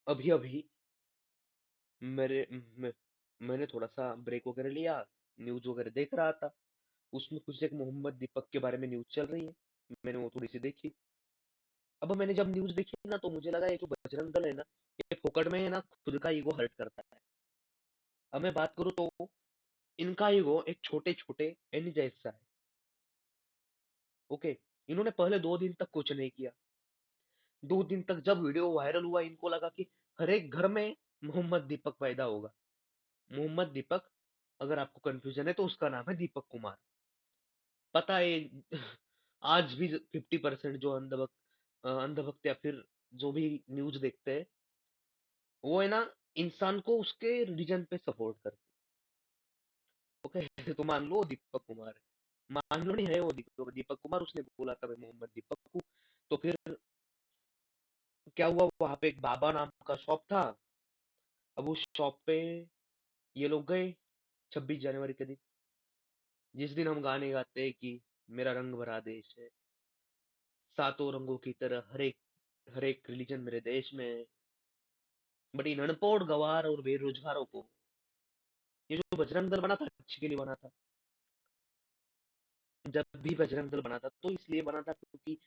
अभी अभी मेरे मैं, मैंने थोड़ा सा ब्रेक वगैरह लिया, न्यूज वगैरह देख रहा था। उसमें कुछ एक मोहम्मद दीपक के बारे में न्यूज चल रही है। मैंने वो थोड़ी सी देखी। अब मैंने जब न्यूज देखी ना, तो मुझे लगा ये जो बजरंग दल है ना, ये फोकट में है ना, खुद का ईगो हर्ट करता है। अब मैं बात करूँ तो इनका ईगो एक छोटे छोटे एनी जैसा है। ओके। इन्होंने पहले 2 दिन तक कुछ नहीं किया। 2 दिन तक जब वीडियो वायरल हुआ, इनको लगा कि हर एक घर में मोहम्मद दीपक पैदा होगा। मोहम्मद दीपक, अगर आपको कंफ्यूजन है तो उसका नाम है दीपक कुमार। पता है आज भी 50% जो अंधभक्त या फिर जो भी न्यूज देखते हैं, वो है ना, इंसान को उसके रिलीजन पे सपोर्ट करते हैं। ओके तो मान लो दीपक कुमार है, मान लो नहीं है वो दीपक दीपक कुमार, उसने बोला था मैं मोहम्मद दीपक हूँ। तो फिर क्या हुआ, वहां पे एक बाबा नाम का शॉप था। अब उस शॉप पे ये लोग गए 26 जनवरी के दिन, जिस दिन हम गाने गाते हैं कि मेरा रंग भरा देश है, सातों रंगों की तरह हर एक रिलीजन मेरे देश में है। बट इन अनपढ़ गवार और बेरोजगारों को, ये जो बजरंग दल बना था अच्छे के लिए बना था। जब भी बजरंग दल बना था तो इसलिए बना था क्योंकि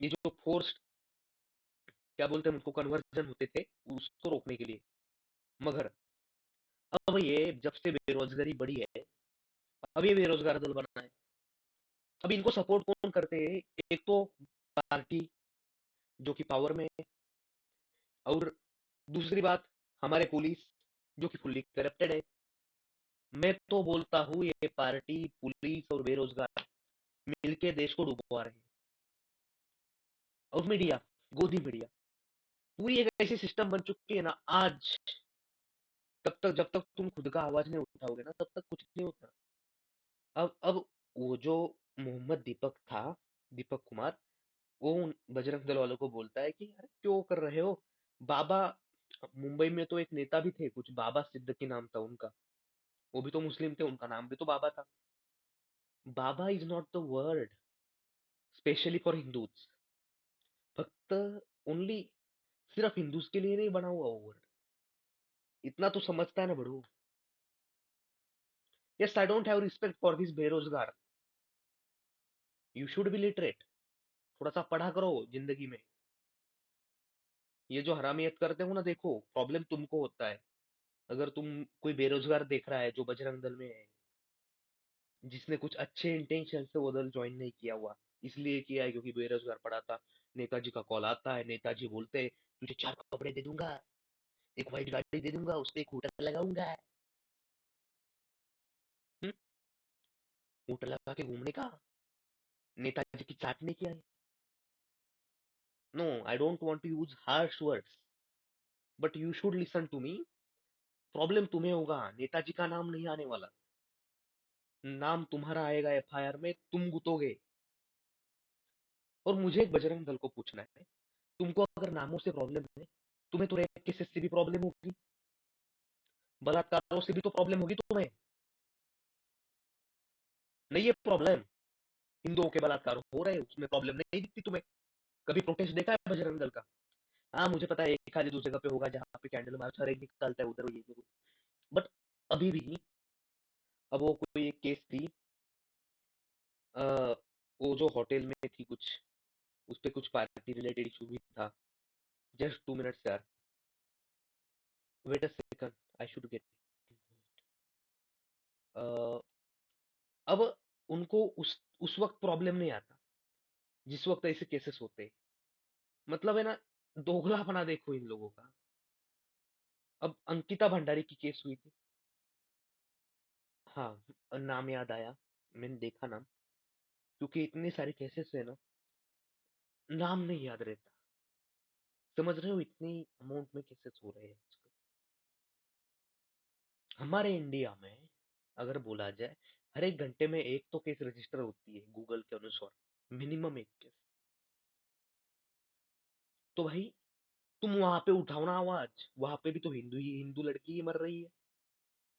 ये जो फोर्स्ड, क्या बोलते हैं उनको, कन्वर्जन होते थे, उसको रोकने के लिए। मगर अब ये जब से बेरोजगारी बढ़ी है, अब ये बेरोजगार दल बना है। अब इनको सपोर्ट कौन करते हैं? एक तो पार्टी जो कि पावर में है, और दूसरी बात हमारे पुलिस जो कि फुल्ली करप्टेड है। मैं तो बोलता हूँ ये पार्टी, पुलिस और बेरोजगार मिलके देश को डुबा रहे हैं। और मीडिया, गोदी मीडिया, पूरी एक ऐसी सिस्टम बन चुकी है ना आज। तब तक जब तक तुम खुद का आवाज नहीं उठाओगे ना, तब तक कुछ नहीं होता। अब वो जो मोहम्मद दीपक था, दीपक कुमार, वो उन बजरंग दल वालों को बोलता है कि अरे क्यों कर रहे हो? बाबा, मुंबई में तो एक नेता भी थे कुछ, बाबा सिद्दीकी नाम था उनका। वो भी तो मुस्लिम थे, उनका नाम भी तो बाबा था। Baba is not the word specially for Hindus. फक्त ओनली, सिर्फ हिंदूज के लिए नहीं बना हुआ वो वर्ड। इतना तो समझता है ना बड़ू। Yes, I don't have respect for this बेरोजगार। You should be literate. थोड़ा सा पढ़ा करो जिंदगी में। ये जो हरामियत करते हो ना, देखो प्रॉब्लम तुमको होता है। अगर तुम, कोई बेरोजगार देख रहा है जो बजरंग दल में है, जिसने कुछ अच्छे इंटेंशन से वो दल ज्वाइन नहीं किया हुआ, इसलिए किया है क्योंकि बेरोजगार पड़ा था। नेताजी का कॉल आता है, नेताजी बोलते हैं तुझे 4 कपड़े दे दूंगा, एक व्हाइट गाड़ी दे दूंगा, उस पे एक होटल लगाऊंगा। हम्म, होटल लगा के घूमने का, नेताजी की चाटने की है। No, I don't want to use harsh words, but you should listen to me. Problem तुम्हें होगा, नेताजी का नाम नहीं आने वाला। नाम तुम्हारा आएगा एफआईआर में, तुम गुतोगे। और मुझे एक बजरंग दल को पूछना है, तुमको अगर नामों से प्रॉब्लम है, तुम्हें तो रेप केसेस से भी प्रॉब्लम होगी, बलात्कारों से भी तो प्रॉब्लम होगी तुम्हें। नहीं है प्रॉब्लम? हिंदुओं के बलात्कार हो रहे हैं, उसमें प्रॉब्लम नहीं दिखती तुम्हें? कभी प्रोटेस्ट देखा है बजरंग दल का? हाँ मुझे पता है, एक आधी दो जगह पे होगा जहाँ पे कैंडल मार्च हर एक निकलता है उधर ये। बट अभी भी, अब वो कोई एक केस थी, अ, वो जो होटल में थी कुछ, उस पे कुछ पार्टी रिलेटेड इशू भी था। जस्ट 2 मिनट्स यार, wait a second, I should get. अब उनको उस वक्त प्रॉब्लम नहीं आता जिस वक्त ऐसे केसेस होते हैं। मतलब है ना, दोगलापना देखो इन लोगों का। अब अंकिता भंडारी की केस हुई थी। हाँ, नाम याद आया, मैंने देखा नाम, क्योंकि इतने सारे केसेस है ना, नाम नहीं याद रहता। समझ रहे हो, इतनी अमाउंट में केसेस हो रहे हैं आजकल हमारे इंडिया में। अगर बोला जाए, हर एक घंटे में एक तो केस रजिस्टर होती है गूगल के अनुसार, मिनिमम एक केस। तो भाई तुम वहां पे उठाओ ना आवाज, वहां पे भी तो हिंदू लड़की ही मर रही है।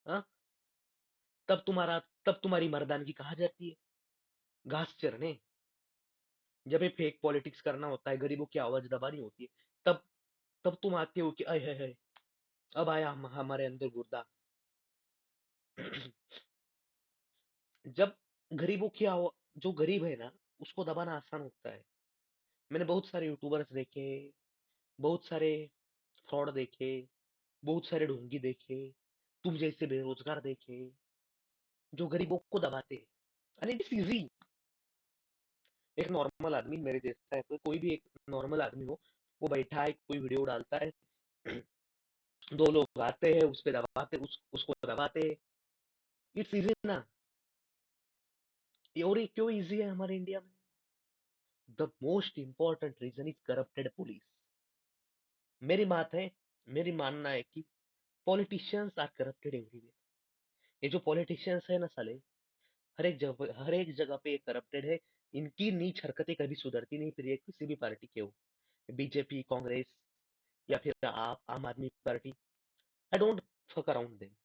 हाँ, तब तुम्हारी मर्दानगी कहाँ जाती है? घास चरने। जब ये फेक पॉलिटिक्स करना होता है, गरीबों की आवाज दबानी होती है, तब तब तुम आते हो कि अय है अब आया हमारे अंदर गुर्दा। जब गरीबों की जो गरीब है ना, उसको दबाना आसान होता है। मैंने बहुत सारे यूट्यूबर्स देखे, बहुत सारे फ्रॉड देखे, बहुत सारे ढोंगी देखे, तुम जैसे बेरोजगार देखे, जो गरीबों को दबाते हैं। And it is easy. एक नॉर्मल आदमी मेरे जैसा है, कोई भी एक नॉर्मल आदमी हो, वो बैठा है, कोई वीडियो डालता है, दो लोग आते हैं, उस पे दबाते, उसको दबाते। इट्स इजी ना। ये और ये क्यों इजी है हमारे इंडिया में? The most important reason is corrupted police. मेरी बात है, मेरी मानना है कि पॉलिटिशियंस आर करप्टेड एवरीवेयर। ये जो पॉलिटिशियंस है ना साले, हर एक जगह पे ये करप्टेड है। इनकी नीच हरकतें कभी सुधरती नहीं, फिर ये किसी भी पार्टी के हो, बीजेपी, कांग्रेस, या फिर आप आम आदमी party. I don't fuck around them.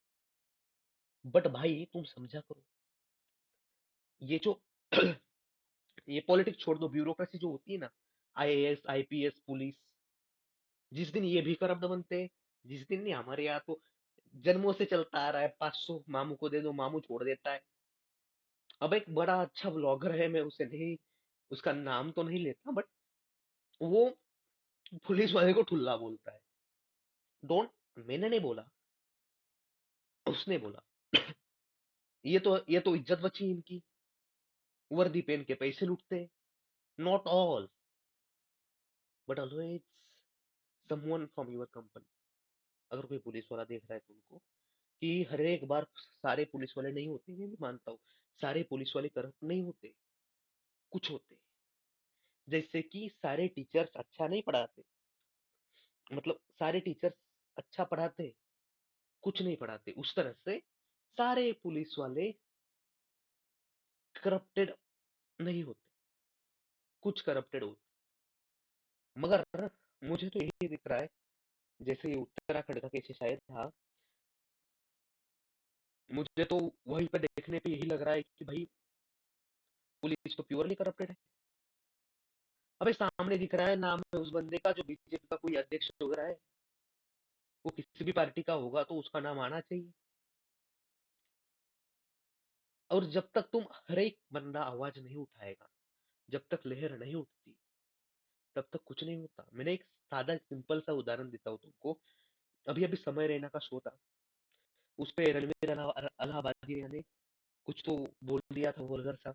But भाई तुम समझा करो, ये जो ये पॉलिटिक्स छोड़ दो, ब्यूरोक्रेसी जो होती है ना, आईएएस, आईपीएस, पुलिस, जिस दिन ये भी करप्ट बनते हैं, जिस दिन नहीं, हमारे यहाँ तो जन्मों से चलता आ रहा है, 500 मामू को दे दो, मामू छोड़ देता है। अब एक बड़ा अच्छा ब्लॉगर है, मैं उसे नहीं, उसका नाम तो नहीं लेता, बट वो पुलिस वाले को ठुल्ला बोलता है। डोंट, मैंने नहीं बोला, उसने बोला। ये तो इज्जत बची इनकी, वर्दी पहन के पैसे लूटते। Not all, but always someone from your company. अगर कोई पुलिस वाला देख रहा है तो उनको, कि हर एक बार सारे पुलिस वाले नहीं होते, मैं भी मानता हूँ, सारे पुलिस वाले करप्ट नहीं होते, कुछ होते। जैसे कि सारे टीचर्स अच्छा नहीं पढ़ाते, मतलब सारे टीचर्स अच्छा पढ़ाते, कुछ नहीं पढ़ाते, उस तरह से सारे पुलिस वाले करप्टेड नहीं होते, कुछ करप्टेड होते। मगर मुझे तो यही दिख रहा है, जैसे ये उत्तराखंड का केस शायद था, मुझे तो वहीं पे देखने पे यही लग रहा है कि भाई पुलिस तो प्योरली करप्टेड है। अबे सामने दिख रहा है, नाम है उस बंदे का जो बीजेपी का कोई अध्यक्ष वगैरह है, वो किसी भी पार्टी का होगा तो उसका नाम आना चाहिए। और जब तक तुम, हर एक बंदा आवाज नहीं उठाएगा, जब तक लहर नहीं उठती, तब तक कुछ नहीं होता। मैंने एक सादा सिंपल सा उदाहरण देता हूँ तुमको। अभी अभी समय रैना का शो था, उस पे रणवीर अलाहाबादी ने कुछ तो बोल दिया था वल्गर सा।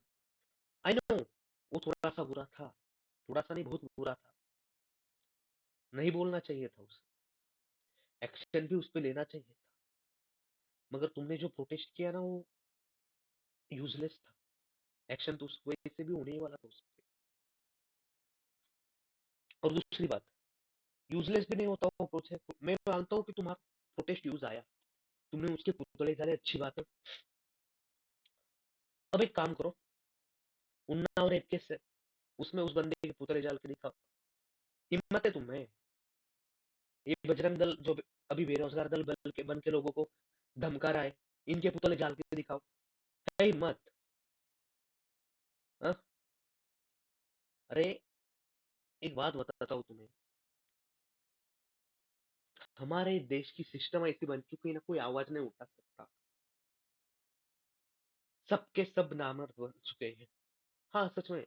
आई नो, वो थोड़ा सा बुरा था, थोड़ा सा नहीं, बहुत बुरा था, नहीं बोलना चाहिए था उसे, एक्शन भी उस पे लेना चाहिए था। मगर तुमने जो प्रोटेस्ट किया ना, वो यूजलेस था। एक्शन तो उस वजह से भी होने ही वाला था उस पे। और दूसरी बात, यूजलेस भी नहीं होता वो प्रोटेस्ट। मैं मानता हूँ कि तुम्हारा प्रोटेस्ट यूज आया, तुमने उसके पुतले डाले, अच्छी बात है। अब एक काम करो, उन्नाव रेप केस है, उसमें उस बंदे के पुतले डाल के दिखाओ। हिम्मत है तुम्हें? ये बजरंग दल जो अभी बेरोजगार दल बन के लोगों को धमका रहा है, इनके पुतले डाल के दिखाओ। है हिम्मत? हाँ? अरे एक बात बताता हूँ तुम्हें, हमारे देश की सिस्टम ऐसी बन चुकी है ना, कोई आवाज नहीं उठा सकता, सबके सब नामर्द बन चुके हैं। हाँ सच में,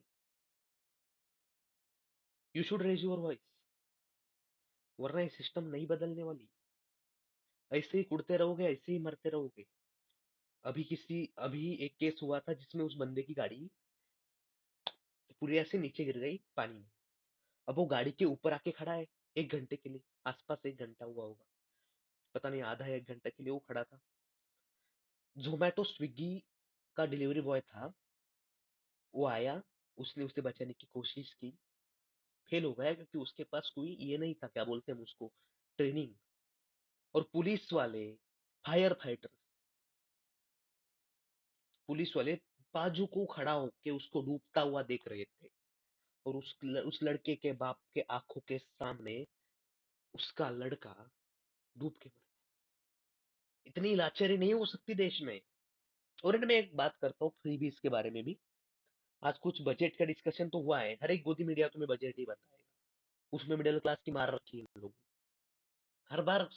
you should raise your voice, वरना ये सिस्टम नहीं बदलने वाली। ऐसे ही कुड़ते रहोगे, ऐसे ही मरते रहोगे। अभी एक केस हुआ था जिसमें उस बंदे की गाड़ी पुलिया से नीचे गिर गई पानी में। अब वो गाड़ी के ऊपर आके खड़ा है, 1 घंटे के लिए, आसपास 1 घंटा हुआ होगा, पता नहीं, आधा 1 घंटा के लिए वो खड़ा था। जोमेटो स्विगी का डिलीवरी बॉय था, वो आया, उसने उसे बचाने की कोशिश की, फेल हो गया क्योंकि उसके पास कोई ये नहीं था, क्या बोलते हैं उसको, ट्रेनिंग। और पुलिस वाले बाजू को खड़ा होके उसको डूबता हुआ देख रहे थे। और उस लड़के के बाप के आंखों के सामने उसका लड़का डूब के मरा। इतनी लाचारी नहीं हो सकती देश में। और मैं एक बात करता हूँ फ्रीबीज के बारे में भी। आज कुछ बजट का डिस्कशन तो हुआ है, हर एक गोदी मीडिया तुम्हें बजट ही बताएगा, उसमें मिडिल क्लास की मार रखी है इन लोगों ने। हर बार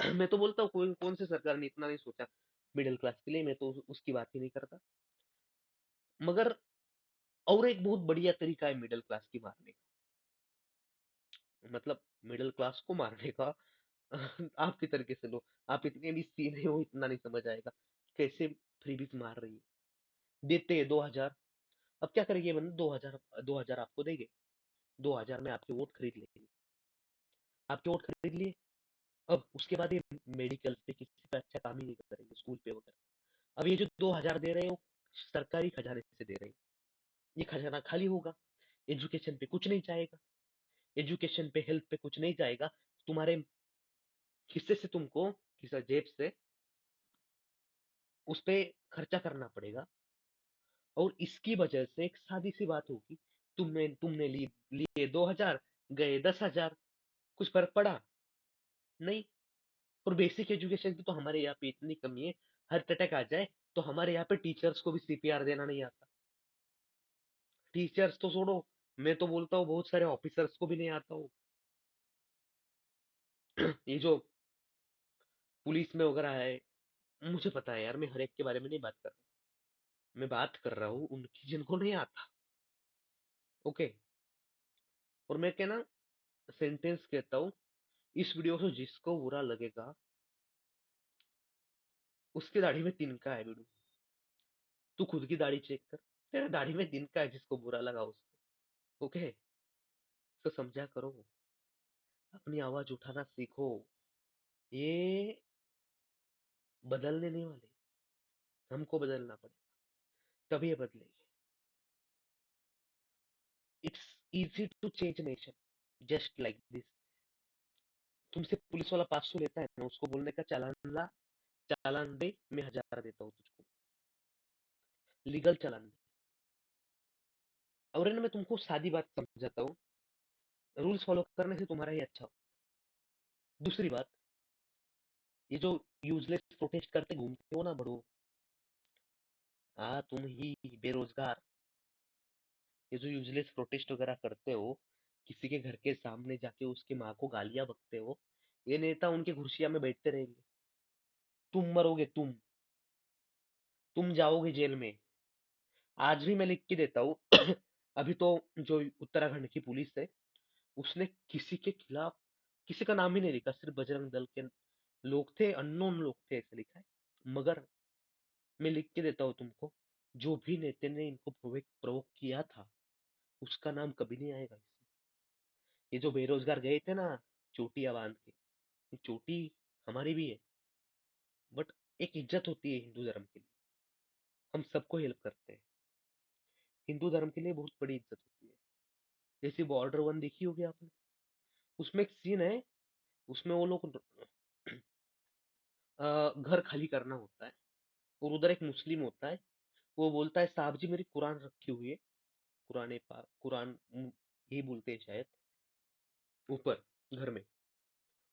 मैं तो बोलता हूँ कोई कौन सी सरकार ने इतना नहीं सोचा मिडिल क्लास के लिए, मैं तो उसकी बात ही नहीं करता। मगर और एक बहुत बढ़िया तरीका है मिडिल क्लास की मारने का, मतलब मिडिल क्लास को मारने का। आपकी तरीके से लो, आप इतने भी सीधे हो इतना नहीं समझ आएगा कैसे फ्रीबीज मार रही है। देते हैं 2,000। अब क्या करेंगे बंदे, 2,000, 2,000 आपको देंगे, 2,000 में आपके वोट खरीद लेंगे, आपके वोट खरीद लिए। अब उसके बाद ये मेडिकल पे किसी पे अच्छा काम ही नहीं करेंगे, स्कूल पे वगैरह। अब ये जो 2,000 दे रहे हो सरकारी खजाने से दे रहे हैं, ये खजाना खाली होगा, एजुकेशन पे कुछ नहीं जाएगा, एजुकेशन पे हेल्थ पे कुछ नहीं जाएगा, तुम्हारे हिस्से से तुमको किसी जेब से उस पे खर्चा करना पड़ेगा। और इसकी वजह से एक सादी सी बात होगी, तुमने लिए 2,000, गए 10,000, कुछ फर्क पड़ा नहीं। और बेसिक एजुकेशन की तो हमारे यहाँ पे इतनी कमी है, हार्ट अटैक आ जाए तो हमारे यहाँ पे टीचर्स को भी सीपीआर देना नहीं आता। टीचर्स तो छोड़ो, मैं तो बोलता हूँ बहुत सारे ऑफिसर्स को भी नहीं आता हो। ये जो पुलिस में वगैरह है, मुझे पता है यार, मैं हर एक के बारे में नहीं बात कर रहा, मैं बात कर रहा हूँ उनकी जिनको नहीं आता। ओके। और मैं क्या ना सेंटेंस कहता हूँ, इस वीडियो से जिसको बुरा लगेगा उसकी दाढ़ी में तिनका है वीडियो। तू खुद की दाढ़ी चेक कर, तेरा दाढ़ी में तिनका है, जिसको बुरा लगा उसको। ओके। तो समझा करो, अपनी आवाज उठाना सीखो। ये बदलने नहीं वाले, हमको बदलना पड़ेगा, तभी ये बदलेगी। It's easy to change nation, just like this. तुमसे पुलिस वाला 500 लेता है ना, उसको बोलने का चालान ला, चालान दे, मैं 1,000 देता हूँ तुझको, लीगल चालान दे। और है ना, मैं तुमको सादी बात समझाता हूँ, रूल्स फॉलो करने से तुम्हारा ही अच्छा हो। दूसरी बात, ये जो यूजलेस प्रोटेस्ट करते घूमते हो ना बड़ो, हाँ तुम ही बेरोजगार, ये जो यूजलेस प्रोटेस्ट वगैरह करते हो, किसी के घर के सामने जाके उसकी माँ को गालियां बकते हो, ये नेता उनके कुर्सिया में बैठते रहेंगे, तुम मरोगे, तुम जाओगे जेल में। आज भी मैं लिख के देता हूँ। अभी तो जो उत्तराखंड की पुलिस है, उसने किसी के खिलाफ किसी का नाम ही नहीं लिखा, सिर्फ बजरंग दल के लोग थे, अननोन लोग थे, ऐसे लिखा है। मगर मैं लिख के देता हूँ तुमको, जो भी नेता ने इनको प्रोवोक किया था उसका नाम कभी नहीं आएगा इसमें। ये जो बेरोजगार गए थे ना चोटियां बांध के, ये चोटी हमारी भी है, बट एक इज्जत होती है हिंदू धर्म के लिए, हम सबको हेल्प करते हैं। हिंदू धर्म के लिए बहुत बड़ी इज्जत होती है। जैसे बॉर्डर वन देखी होगी आपने, उसमें एक सीन है, उसमें वो लोग घर खाली करना होता है, और उधर एक मुस्लिम होता है, वो बोलता है साहब जी मेरी कुरान रखी हुई है, कुरान पाक, कुरान यही बोलते हैं शायद, ऊपर घर में,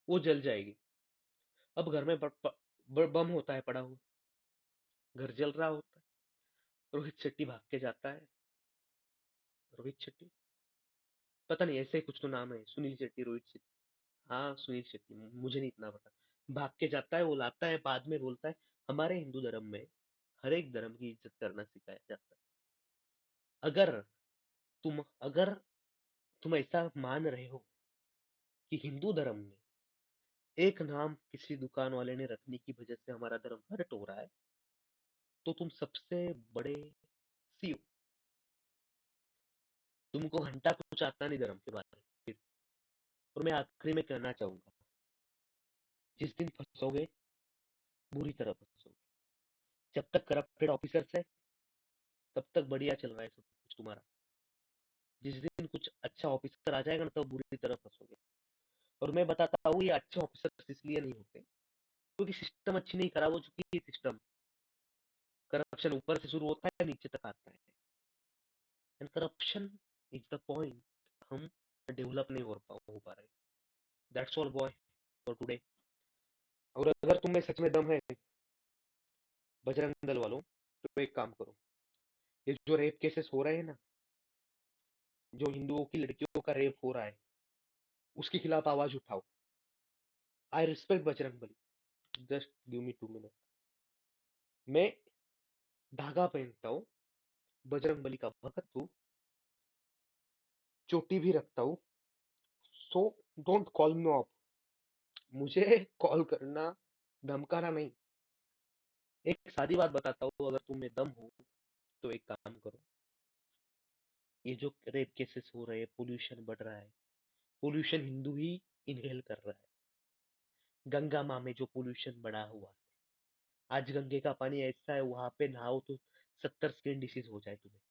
वो जल जाएगी। अब घर में बम होता है पड़ा हुआ, घर जल रहा होता है, रोहित शेट्टी भाग के जाता है, रोहित शेट्टी, पता नहीं ऐसे ही कुछ तो नाम है, सुनील शेट्टी, रोहित शेट्टी, हाँ सुनील शेट्टी, मुझे नहीं इतना पता। भाग के जाता है, वो लाता है, बाद में बोलता है हमारे हिंदू धर्म में हर एक धर्म की इज्जत करना सिखाया जाता है। अगर अगर तुम ऐसा मान रहे हो कि हिंदू धर्म में एक नाम किसी दुकान वाले ने रखने की वजह से हमारा धर्म हर्ट हो रहा है, तो तुम सबसे बड़े सी हो। तुमको घंटा कुछ आता नहीं धर्म के बारे में फिर। और मैं आखिरी में कहना चाहूंगा, जिस दिन फंसोगे बुरी तरह फंसोगे। जब तक करप्टेड ऑफिसर्स है तब तक बढ़िया चल रहा है सब कुछ तुम्हारा, जिस दिन कुछ अच्छा ऑफिसर आ जाएगा ना तो बुरी तरह फंसोगे। और मैं बताता हूँ, ये अच्छे ऑफिसर इसलिए नहीं होते क्योंकि सिस्टम अच्छी नहीं करा, वो चूंकि सिस्टम करप्शन ऊपर से शुरू होता है नीचे तक आता है, and corruption is the point, हम डेवलप नहीं हो पा रहे। That's all boy for today. और अगर तुम्हें सच में दम है बजरंग दल वालों, तो एक काम करो, ये जो रेप केसेस हो रहे हैं ना, जो हिंदुओं की लड़कियों का रेप हो रहा है, उसके खिलाफ आवाज उठाओ। I respect Bajrang Bali. Just give me 2 minute. मैं धागा पहनता हूँ, बजरंग बली का भक्त हूँ, चोटी भी रखता हूँ। So don't call me of. मुझे कॉल करना, धमकाना नहीं। एक सादी बात बताता हूँ, अगर तुम में दम हो तो एक काम करो। ये जो रेप केसेस हो रहे हैं, पोल्यूशन बढ़ रहा है, पोल्यूशन हिंदू ही इनहेल कर रहा है। गंगा माँ में जो पोल्यूशन बढ़ा हुआ है, आज गंगे का पानी ऐसा है, वहां पे नहाओ तो 70 स्किन डिसीज हो जाए तुम्हें।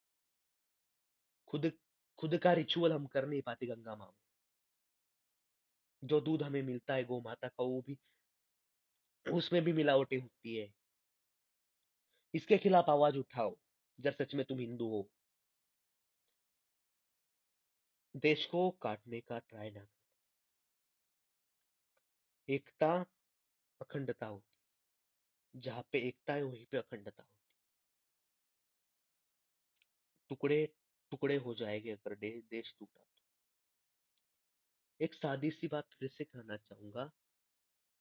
खुद खुद का रिचुअल हम कर नहीं पाते गंगा माँ में। जो दूध हमें मिलता है गौ माता का, वो भी उसमें भी मिलावटें होती है। इसके खिलाफ आवाज उठाओ, जब सच में तुम हिंदू हो। देश को काटने का ट्राई ना। एकता अखंडता होती, जहाँ पे एकता है वहीं पे अखंडता होती। टुकड़े टुकड़े हो जाएंगे अगर देश टूटा तो। एक सादी सी बात फिर से कहना चाहूंगा।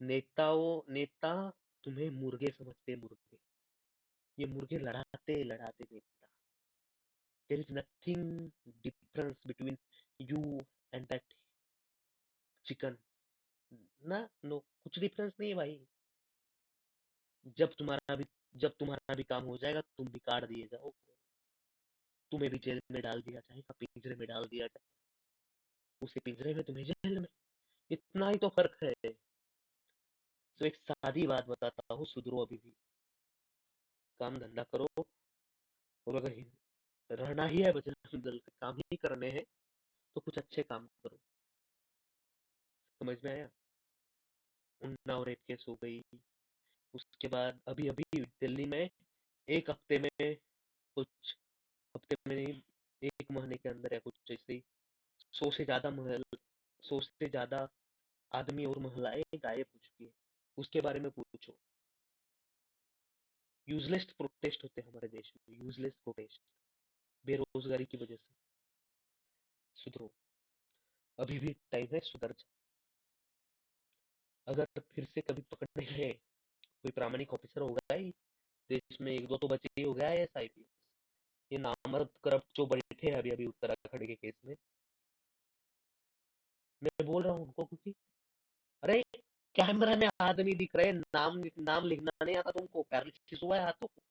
नेता तुम्हें मुर्गे समझते हैं, मुर्गे। ये मुर्गे लड़ाते लड़ाते नेता। There is nothing difference between you and that chicken. ना, नो, कुछ डिफरेंस नहीं है भाई। जब तुम्हारा भी जब तुम्हारा भी काम हो जाएगा, तुम भी काट दिए जाओगे। तुम्हें भी जेल में डाल दिया जाएगा, पिंजरे में डाल दिया जाएगा, उसी पिंजरे में तुम्हें जेल में। इतना ही तो फर्क है। तो एक सादी बात बताता हूँ, सुधरो अभी भी। काम धंधा करो, और अगर रहना ही है बजरंग दल के काम ही करने हैं, तो कुछ अच्छे काम करो। समझ में आया? उन्नाव रेप केस हो गई, उसके बाद अभी अभी दिल्ली में एक हफ्ते में, कुछ हफ्ते में नहीं, 1 महीने के अंदर या कुछ ऐसे ही 100 से ज्यादा आदमी और महिलाएं गायब हो चुकी है। उसके बारे में पूछो। यूजलेस प्रोटेस्ट होते हैं हमारे देश में, यूजलेस प्रोटेस्ट, बेरोजगारी की वजह से। सुधरो, अभी भी टाइम है, सुधर जाओ। अगर फिर से कभी पकड़ने गए, कोई प्रामाणिक ऑफिसर होगा ही देश में, एक दो तो बचे ही हो गया है IPS। ये नामर्द करप्ट जो बैठे हैं अभी अभी उत्तराखंड के केस में, मैं बोल रहा हूँ उनको, क्योंकि अरे कैमरा में आदमी दिख रहे हैं, नाम नाम लिखना नहीं आता तुमको? पैरालिसिस हुआ है हाथों को।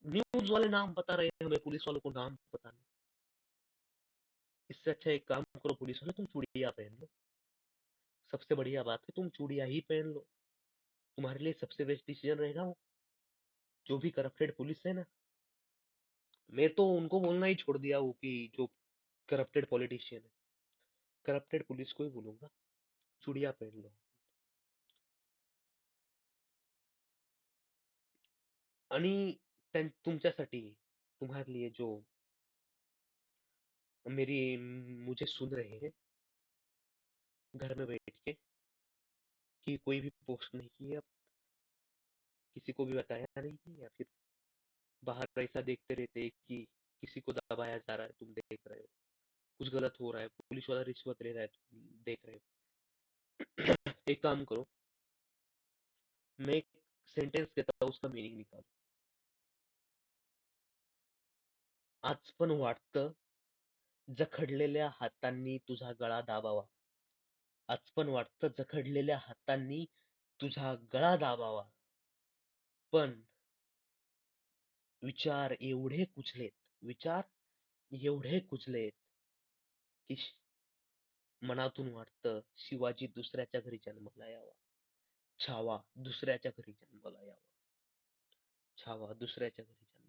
न्यूज वाले नाम बता रहे हैं हमें, पुलिस वालों को नाम पता नहीं। इससे अच्छा एक काम करो, पुलिस वाले तुम चूड़िया पहन लो। सबसे बढ़िया बात है, तुम चूड़िया ही पहन लो। तुम्हारे लिए सबसे बेस्ट डिसीजन रहेगा वो। जो भी करप्टेड पुलिस है ना, मैं तो उनको बोलना ही छोड़ दिया, वो कि जो करप्टेड पॉलिटिशियन है, करप्टेड पुलिस को ही बोलूंगा, चूड़िया पहन लो। आणि तुमच्यासाठी, तुम्हारे लिए जो मेरी मुझे सुन रहे हैं घर में बैठ के, कि कोई भी पोस्ट नहीं की है, किसी को भी बताया नहीं है, या फिर बाहर ऐसा देखते रहते हैं कि किसी को दबाया जा रहा है, तुम देख रहे हो कुछ गलत हो रहा है, पुलिस वाला रिश्वत ले रहा है, तुम देख रहे हो। एक काम करो, मैं एक सेंटेंस देता हूँ, उसका मीनिंग निकालो। आज पण वाटतं जखडलेल्या हातांनी तुझा गळा दाबावा. आज पण वाटतं जखडलेल्या हातांनी तुझा गळा दाबावा. पण विचार एवढे कुचलेत, विचार एवढे कुचलेत, की मनातून वाटतं शिवाजी दुसऱ्याच्या घरी जन्माला यावा, छावा दुसऱ्याच्या घरी जन्माला यावा, छावा दुसऱ्याच्या घरी जन्माला